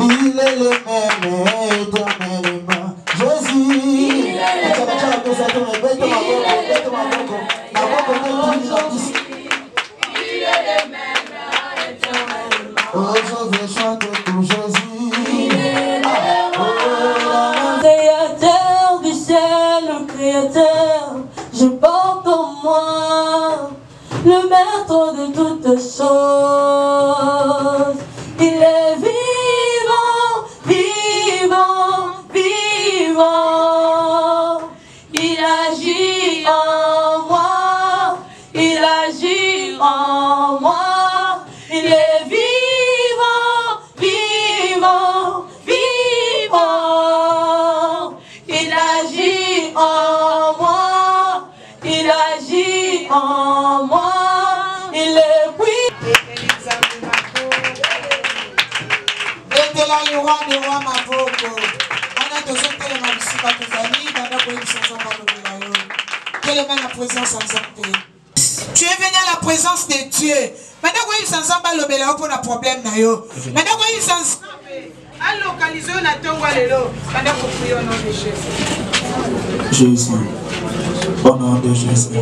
Il est le même éternellement. Jésus. Oh, je vais chanter pour Jésus. Créateur du ciel, le Créateur, je porte en moi le maître de toutes choses. Il est vivant, vivant, vivant. Il agit en moi, il agit en moi. Il est vivant, vivant, vivant. Il agit en moi, il agit en moi. Il est puissant. Tu es venu à la présence de Dieu. Maintenant, il s'en sort pas le béla pour un problème. Maintenant, il s'en sort. À localiser la tombe à l'élo. Maintenant, vous priez au nom de Jésus. Jésus. Au nom de Jésus.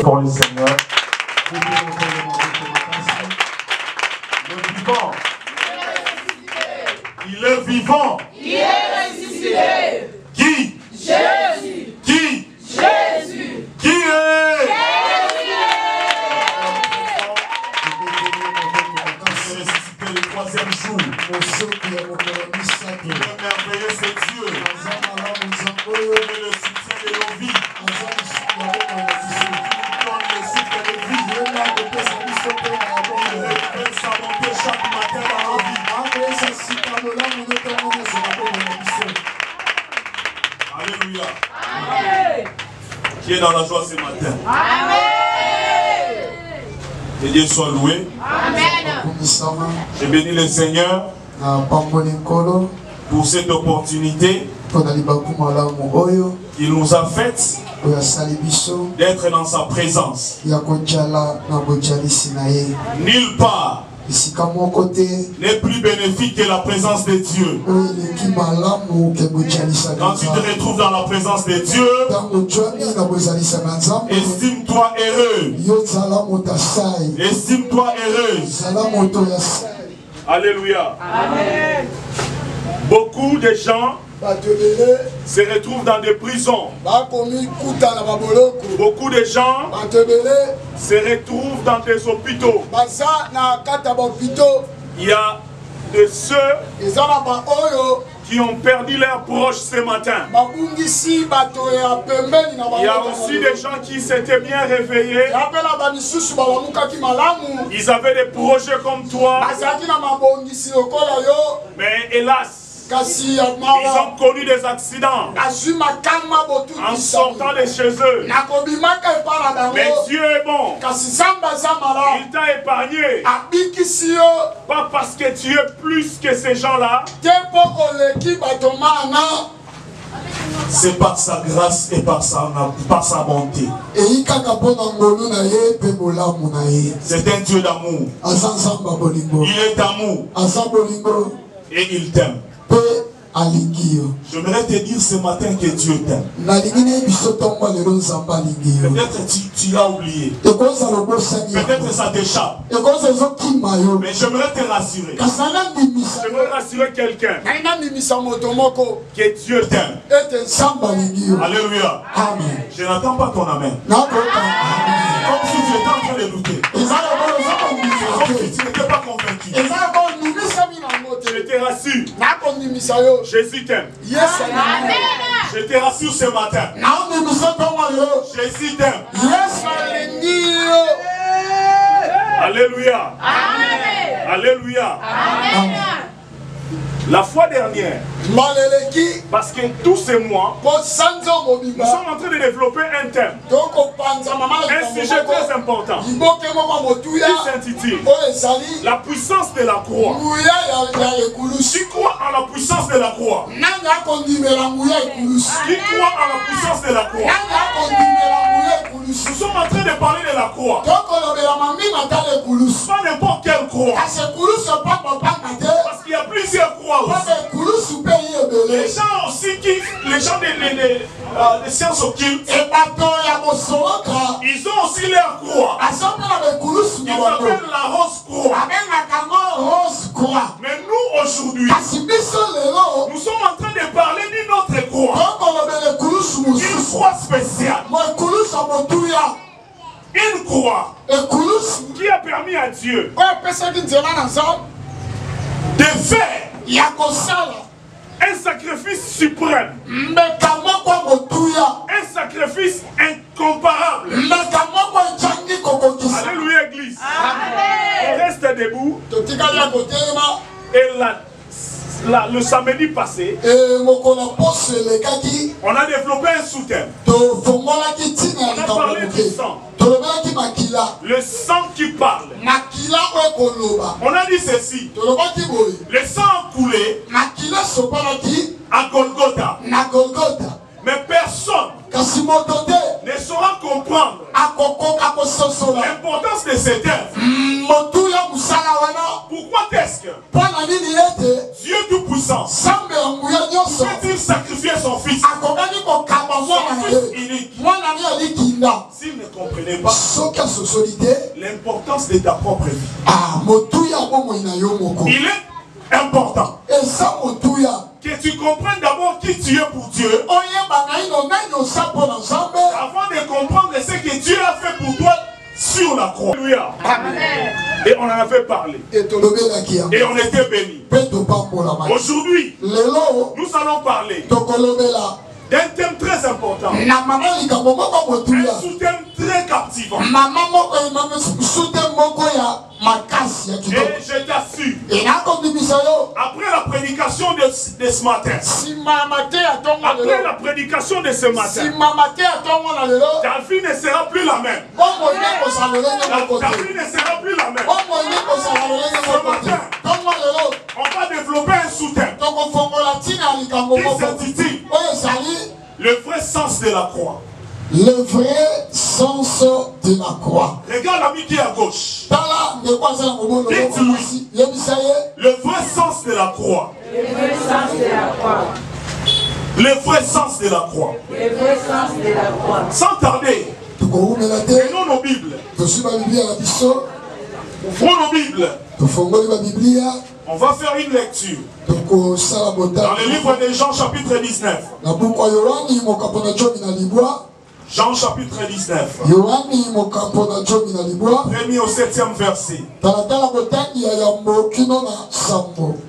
Pour le Seigneur. Il est vivant. Il est ressuscité. Qui? Jésus. Qui? Jésus. Qui est? Jésus. Ressuscité le troisième jour. Il est merveilleux, c'est Dieu. Il est le soutien de nos vies. Il donne le souffle de vie. Il révèle sa bonté chaque matin dans nos vies. Alléluia. Amen. Qui est dans la joie ce matin? Amen. Que Dieu soit loué. Amen. Je bénis le Seigneur pour cette opportunité qu'il nous a faite d'être dans sa présence. Nulle part n'est plus bénéfique que la présence de Dieu. Quand tu te retrouves dans la présence de Dieu, estime-toi heureux. Estime-toi heureuse. Alléluia. Amen. Beaucoup de gens se retrouvent dans des prisons. Beaucoup de gens se retrouvent dans des hôpitaux. Il y a de ceux qui ont perdu leurs proches ce matin. Il y a aussi des gens qui s'étaient bien réveillés. Ils avaient des projets comme toi. Mais hélas, ils ont connu des accidents en sortant de chez eux. Mais Dieu est bon. Il t'a épargné. Pas parce que tu es plus que ces gens-là. C'est par sa grâce et par sa bonté. C'est un Dieu d'amour. Il est d'amour. Et il t'aime. J'aimerais te dire ce matin que Dieu t'aime. Peut-être tu as oublié. Peut-être ça t'échappe. Mais j'aimerais te rassurer. J'aimerais rassurer quelqu'un. Que Dieu t'aime. Alléluia. Amen. Je n'attends pas ton amen. Comme si tu étais en train de douter. Comme si tu n'étais pas convaincu. Je te rassure. Jésus t'aime. Amen. Je te rassure ce matin. Jésus t'aime. Alléluia. Amen. Alléluia. Amen. La fois dernière, Parce que tous ces mois, nous sommes en train de développer un thème, un sujet très important, qui s'intitule la puissance de la croix. Qui croit en la puissance de la croix? Qui croit en la puissance de la croix? Nous sommes en train de parler de la croix. Pas n'importe quelle croix. Parce qu'il y a plusieurs croix aussi. Les gens aussi les gens des sciences occultes, ils ont aussi leur croix. Ils appellent la rose croix. Mais nous aujourd'hui, nous sommes en train de parler d'une autre croix. Une croix spéciale. Une croix qui a permis à Dieu de faire un sacrifice suprême, un sacrifice incomparable. Alléluia, Église. On reste debout. Et le samedi passé, on a développé un sous-thème. On a parlé du sang. Le sang qui parle. On a dit ceci. Le sang a coulé à Golgotha. Mais personne ne saura comprendre l'importance de cette œuvre. Pourquoi est-ce que Dieu Tout-Puissant peut-il sacrifier son fils? Son fils unique. S'il ne comprenait pas l'importance de ta propre vie, il est important que tu comprennes d'abord qui tu es pour Dieu, avant de comprendre ce que Dieu a fait pour toi sur la croix. Alléluia. Et on en avait parlé. Et on était bénis. Aujourd'hui, nous allons parler d'un thème très important. Un sous-thème très captivant. Et je t'assure, après la prédication de ce matin, après la prédication de ce matin, ta vie ne sera plus la même. Ta vie ne sera plus la même. Ce matin, on va développer un sous-thème qui s'intitule le vrai sens de la croix. Le vrai sens de la croix. Regarde l'ami qui est à gauche. Dites-lui le vrai sens de la croix. Le vrai sens de la croix. Le vrai sens de la croix. Le vrai sens de la croix. Sans tarder, prenons nos Bibles. Ouvrons nos Bibles. On va faire une lecture dans le livre de Jean chapitre 19. Jean chapitre 19. Premier au 7e verset.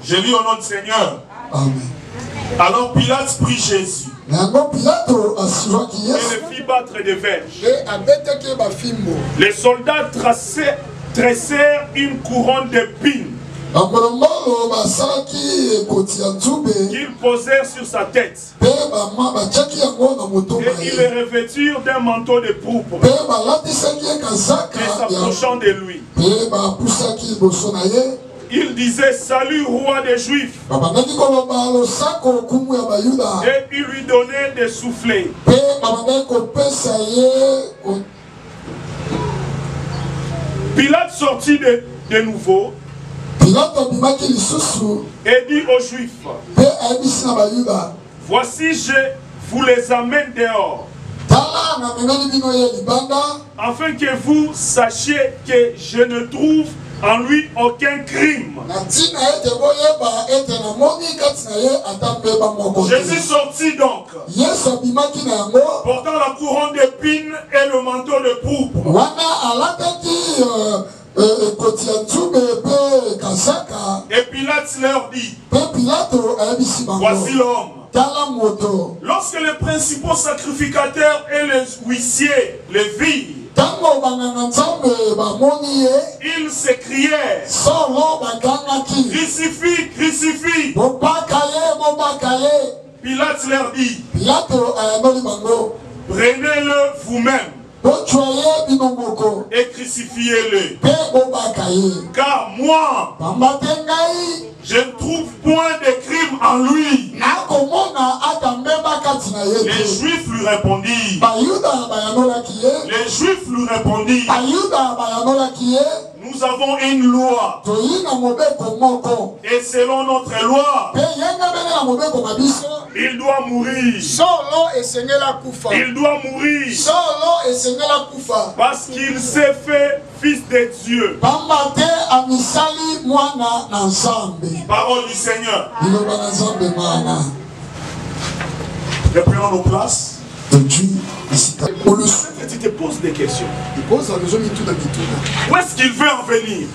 Je lis au nom du Seigneur. Amen. Alors Pilate prit Jésus et le fit battre des verges. Les soldats tressèrent une couronne d'épines qu'ils posèrent sur sa tête. Et ils le revêtirent d'un manteau de pourpre. Et s'approchant de lui, il disait: Salut, roi des Juifs. Et il lui donnait des soufflets. Pilate sortit de nouveau et dit aux Juifs: Voici, je vous les amène dehors, afin que vous sachiez que je ne trouve en lui aucun crime. Jésus sortit donc, portant la couronne d'épines et le manteau de pourpre. Et Pilate leur dit: Voici l'homme. Lorsque les principaux sacrificateurs et les huissiers le virent, Ils s'écriaient, crucifie, crucifie. Pilate leur dit, prenez-le vous-même et crucifiez-le. Car moi, je ne trouve point de crime en lui. Les Juifs lui répondirent. Les Juifs lui répondirent. Nous avons une loi. Et selon notre loi, il doit mourir. Il doit mourir. Parce qu'il s'est fait fils de Dieu. Parole du Seigneur. Reprenons nos places. Tu te poses des questions. Où est-ce qu'il veut en venir?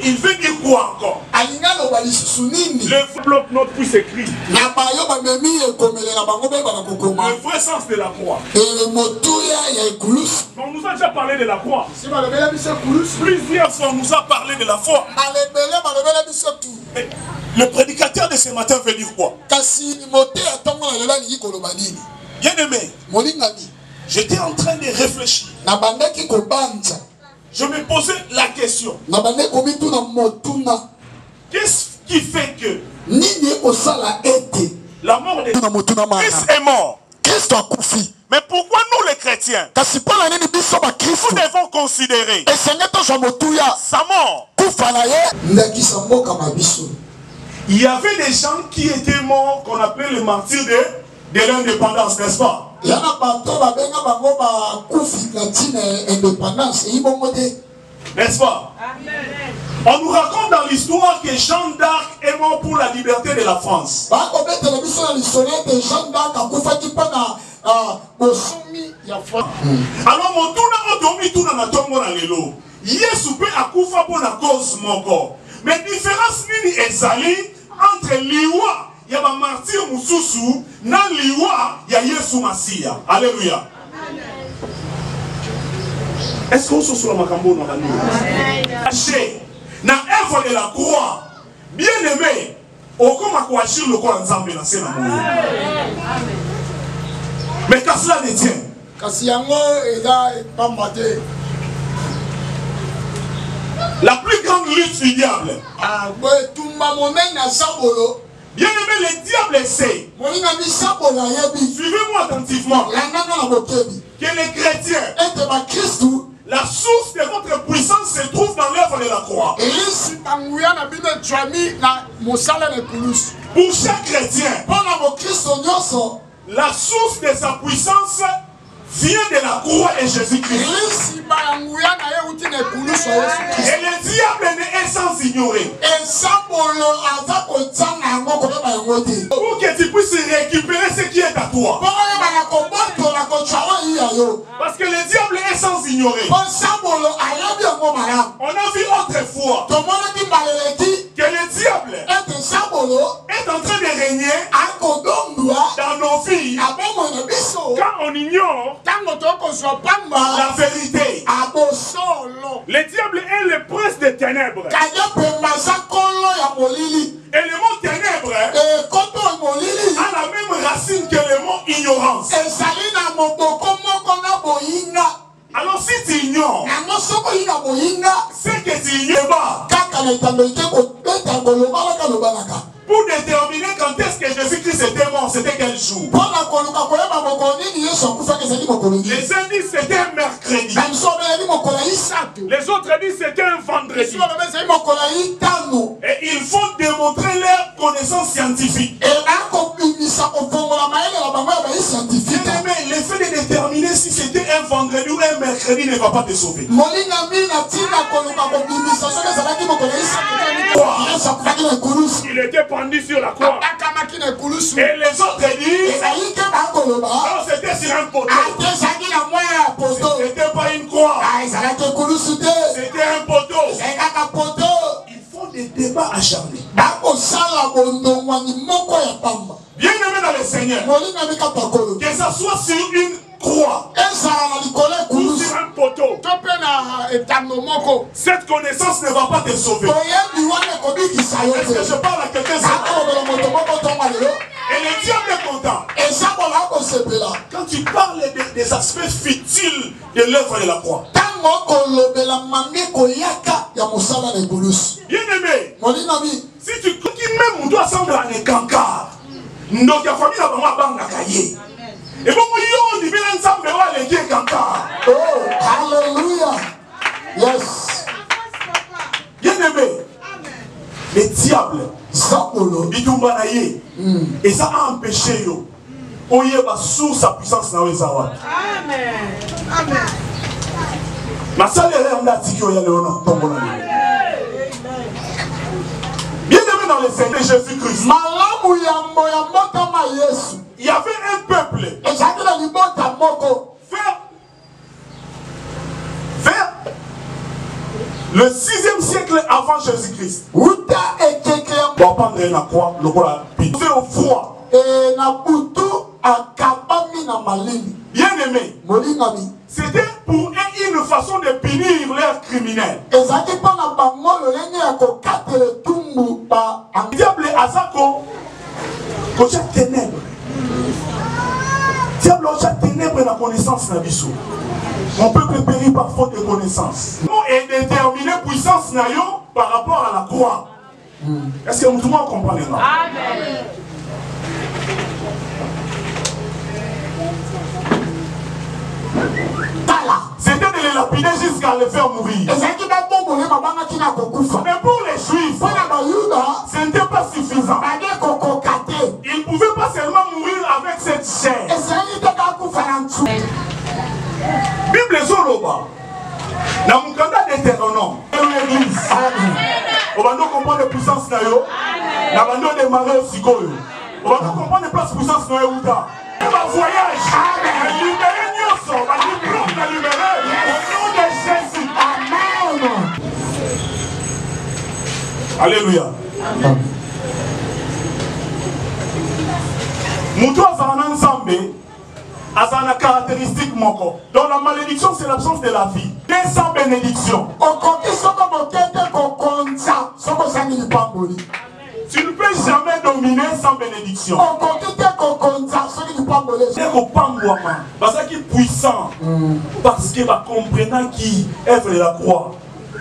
Il veut dire quoi encore? Le bloc-notes puisse écrire. Le vrai sens de la croix. On nous a déjà parlé de la croix. Plusieurs fois on nous a parlé de la foi. Le prédicateur de ce matin veut dire quoi? Bien aimé, j'étais en train de réfléchir. Je me posais la question. Qu'est-ce qui fait que la mort de Christ est mort? Mais pourquoi nous les chrétiens, nous devons considérer sa mort? Il y avait des gens qui étaient morts qu'on appelait les martyrs de l'indépendance, n'est-ce pas? N'est-ce pas? On nous raconte dans l'histoire que Jeanne d'Arc est mort pour la liberté de la France. Alors, mais différence nini ezali entre liwa ya ba martyr mususu na liwa ya Yesu Masia. Alléluia. Est-ce qu'on se soit makambo na banu? Na œuvre de la croix, bien aimé, okoma ko agir le corps ensemble na sena moyo. Mais qu'à cela ne tient. Kasiyango eza pas maté. La plus grande lutte du diable. Bien aimé, le diable sait. Suivez-moi attentivement. Que les chrétiens, la source de votre puissance se trouve dans l'œuvre de la croix. Pour chaque chrétien, la source de sa puissance vient de la croix et Jésus-Christ. Et le diable est sans ignorer. Pour que tu puisses récupérer ce qui est à toi. Parce que le diable est sans ignorer. On a vu autrefois que le diable est en train de régner dans nos vies quand on ignore la vérité. Le diable est le prince des ténèbres. Et le mot ténèbres a la même racine que le mot ignorance. Alors si tu ignores, c'est que tu ignores. Pour déterminer quand est-ce que Jésus-Christ était mort, c'était quel jour? Les uns disent c'était un mercredi. Les autres disent c'était un vendredi. Et il faut démontrer leur connaissance scientifique. Le fait de déterminer si c'était un vendredi ou un mercredi ne va pas te sauver. Il était pendu sur la croix. Et les autres disent non, c'était sur un poteau. C'était pas une croix. C'était un poteau. Il faut des débats acharnés. Bien aimé dans le Seigneur. Seigneur. Que ça soit sur une croix ou sur un poteau. Cette connaissance ne va pas te sauver. Est-ce que je parle à quelqu'un? Et le diable est content. Quand tu parles des aspects futiles de l'œuvre de la croix. Bien aimé, si tu crois qu'il même on doit sembler à un cancard, donc la famille a vraiment bang à cahier. Et bon, on dit bien ensemble, on va les cancard. Oh, alléluia. Yes. Bien aimé, le diable, il tombe et ça a empêché yo. Oye va sous sa puissance na wezawa. Amen. Amen. Ma salle est en article ya leona tombola. Bien aimé dans le Seigneur Jésus-Christ. Il y avait un peuple. Vers le 6e siècle avant Jésus-Christ. On va prendre la croix, le roi au froid. Bien aimé, c'était pour une façon de punir leurs criminels. Le diable Azako, quand ténèbres. Diable a ténèbres la connaissance na biso. Mon peuple périt par faute de connaissance. Nous est déterminé puissance na yo par rapport à la croix. Est-ce que tout le monde comprend les noms? Amen. C'était de les lapider jusqu'à les faire mourir. Mais pour les Juifs, ce n'était pas suffisant. Ils ne pouvaient pas seulement mourir avec cette chair. Bible Zoloba, dans mon candidat d'Hétéronome, l'église, on va nous comprendre les puissances, on va nous démarrer aussi. On va nous comprendre les places puissances, on va voyage, libérer Nyoso, on va libérer au nom de Jésus. Amen. Alléluia. Moutou azana ensemble, azana caractéristique moko. Donc la malédiction c'est l'absence de la vie. Et sans bénédiction. Tu ne peux jamais dominer sans bénédiction. Parce qu'il est puissant. Parce qu'il va comprendre qui œuvre de la croix.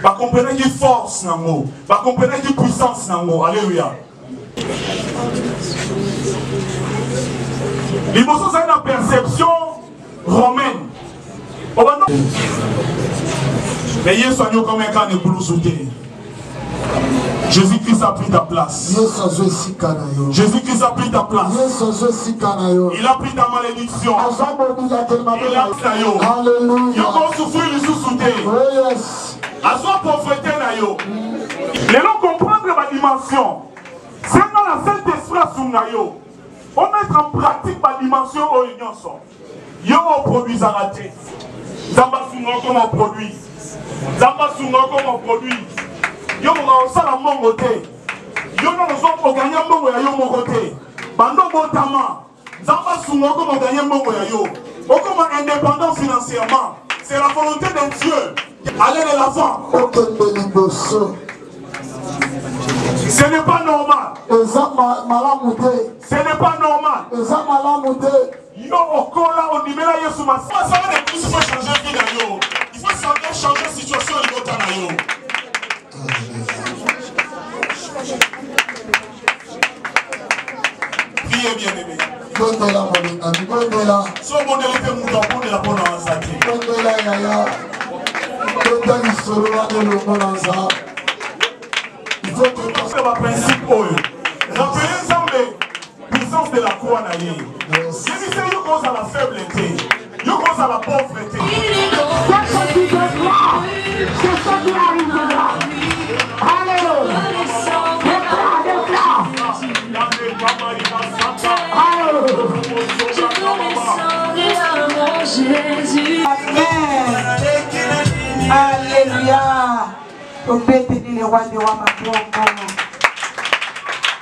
Va comprendre qui force dans mot. Va comprendre qui puissance dans mot. Alléluia. L'émotion c'est une perception romaine. Mais il y a soigné comme un cas de boulot sauté. Jésus-Christ a pris ta place. Jésus-Christ a pris ta place. Il a pris ta malédiction. Il a pris ta yo. Il a souffert le sous-souté. À soi pauvreté na yo. Les gens comprendre la dimension. C'est dans la Saint-Esprit sur na yo. On met en pratique la dimension au union son. Yo au produit zaraté. Zamba sungo comme un produit. Zamba sungo comme un produit. Yo mo sala mongo te. Yo no zo gagner mongo ya yo mongo te. Bando botama. Zamba sungo comme gagner mongo ya yo. O comme indépendant financièrement. C'est la volonté de Dieu. Allez de l'avant. Ce n'est pas normal. Ce n'est pas normal. Yo okola on nimela Yesu masa. Ça va de plus il faut changer vie na yo. Il faut changer situation au niveau na yo. Priez bien aimé. So bon de l'effet mouton pour de la bonne ansati. Il faut que c'est ma principe oyo. Rappelez ensemble puissance de la croix na yé. Si c'est yo cause à la faiblesse, yo cause à la pauvreté. C'est ça qui arrivera. Alléluia. Alléluia. Obéis les rois des rois, ma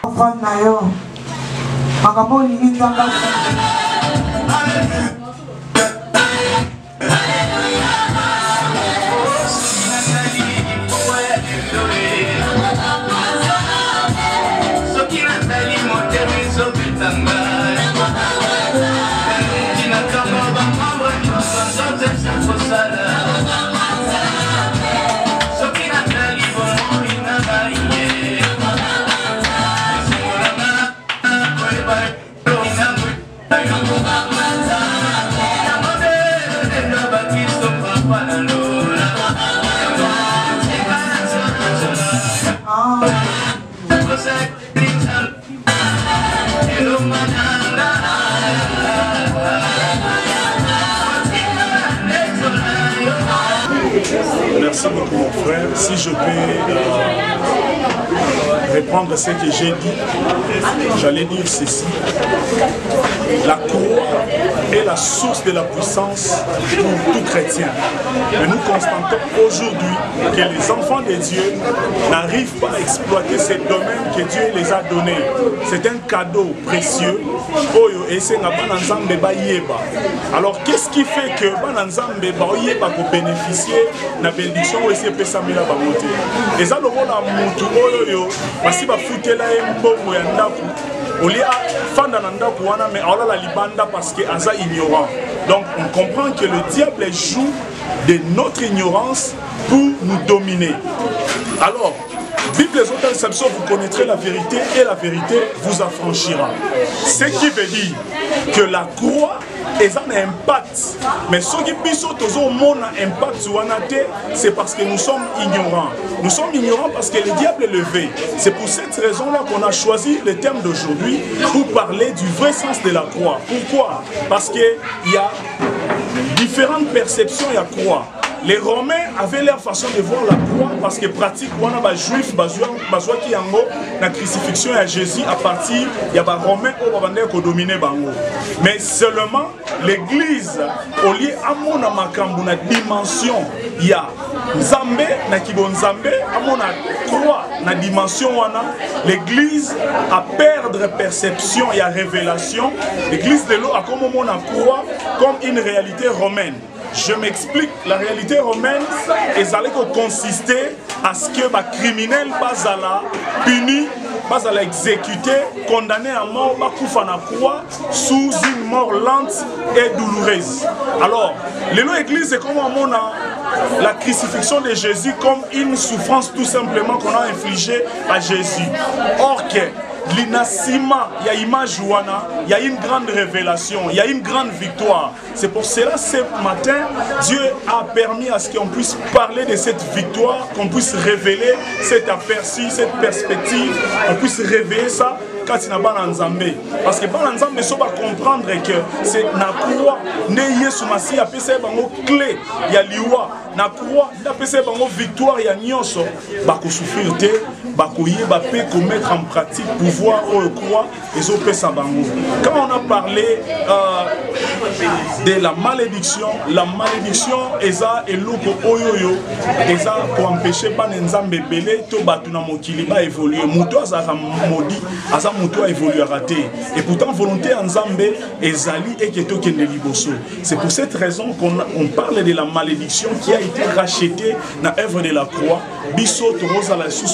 enfant nayo. makambo olingi nzambe Merci beaucoup mon frère. Si je peux répondre à ce que j'ai dit, j'allais dire ceci. La croix est la source de la puissance pour tout chrétien. Mais nous constatons aujourd'hui que les enfants de Dieu n'arrivent pas à exploiter ces domaines que Dieu les a donnés. C'est un cadeau précieux. Alors qu'est-ce qui fait que Bananzambe va bénéficier de la bénédiction où il peut s'amener à monter? Et ça, le rôle à Moutou, parce qu'il va foutre là un bon on est fanda nanda kuana mais on la libanda parce que aza ignorant. Donc on comprend que le diable joue de notre ignorance pour nous dominer. Alors Bible les autres, vous connaîtrez la vérité et la vérité vous affranchira. Ce qui veut dire que la croix est un impact. Mais ce qui a un impact, c'est parce que nous sommes ignorants. Nous sommes ignorants parce que le diable est levé. C'est pour cette raison-là qu'on a choisi le thème d'aujourd'hui pour parler du vrai sens de la croix. Pourquoi? Parce qu'il y a différentes perceptions de la croix. Les Romains avaient leur façon de voir la croix parce que pratique on a des juifs bazwa qui yango la crucifixion à Jésus à partir il y a des Romains qui ont dominé bango. Mais seulement l'église au lieu à mon makambu na dimension il y a Nzambe na kibon Nzambe à mon croix na dimension wana l'église a perdre perception et révélation. L'église de l'eau a comme on a croix comme une réalité romaine. Je m'explique, la réalité romaine allait consister à ce que les criminels basala punis, basala exécutés, condamnés à mort, bakoufana croix sous une mort lente et douloureuse. Alors, l'église est comme on a la crucifixion de Jésus comme une souffrance tout simplement qu'on a infligée à Jésus. Or que l'inasima, il y a image wana, il y a une grande révélation, il y a une grande victoire. C'est pour cela ce matin, Dieu a permis à ce qu'on puisse parler de cette victoire, qu'on puisse révéler cet aperçu, cette perspective, qu'on puisse révéler ça. Quand il n'a pas d'Anzambé. Parce que Bananzambé, il va comprendre que c'est la croix, ne Yesu Masi, a fait clé, il y a liwa, la croix, il a fait victoire, il y a nyonso, bako souffrir, bako yé, bako commettre en pratique, pouvoir, croix, et au pesa bango. Quand on a parlé de la malédiction eza eloko oyoyo, eza pour empêcher Bananzambé belé, to batuna mokili ba évoluer, muto azara maudit, azara muto a évolué à rater. Et pourtant, volonté en Zambé, Ezali et Keto Kendeliboso. C'est pour cette raison qu'on parle de la malédiction qui a été rachetée dans l'œuvre de la croix. Bisso, Torosa, la sous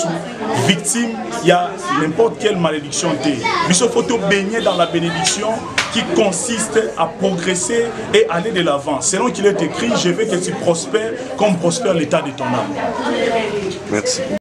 victime, il y a n'importe quelle malédiction. Bisso, faut te baigner dans la bénédiction qui consiste à progresser et aller de l'avant. Selon qu'il est écrit, je veux que tu prospères comme prospère l'état de ton âme. Merci.